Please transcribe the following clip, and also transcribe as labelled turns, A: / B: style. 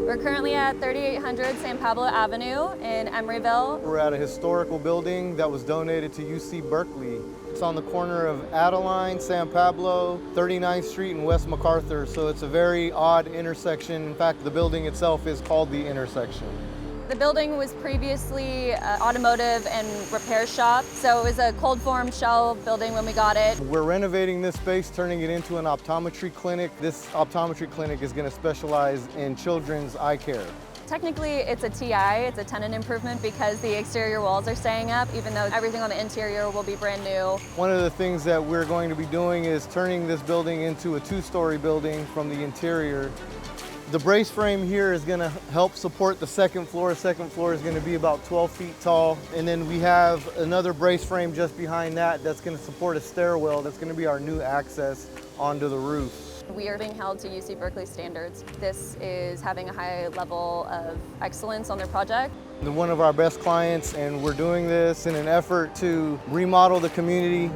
A: We're currently at 3800 San Pablo Avenue in Emeryville.
B: We're at a historical building that was donated to UC Berkeley. It's on the corner of Adeline, San Pablo, 39th Street and West MacArthur, so it's a very odd intersection. In fact, the building itself is called the intersection.
A: The building was previously an automotive and repair shop, so it was a cold form shell building when we got it.
B: We're renovating this space, turning it into an optometry clinic. This optometry clinic is going to specialize in children's eye care.
A: Technically, it's a TI, it's a tenant improvement because the exterior walls are staying up, even though everything on the interior will be brand new.
B: One of the things that we're going to be doing is turning this building into a two-story building from the interior. The brace frame here is going to help support the second floor. The second floor is going to be about 12 feet tall. And then we have another brace frame just behind that that's going to support a stairwell that's going to be our new access onto the roof.
A: We are being held to UC Berkeley standards. This is having a high level of excellence on their project.
B: They're one of our best clients, and we're doing this in an effort to remodel the community.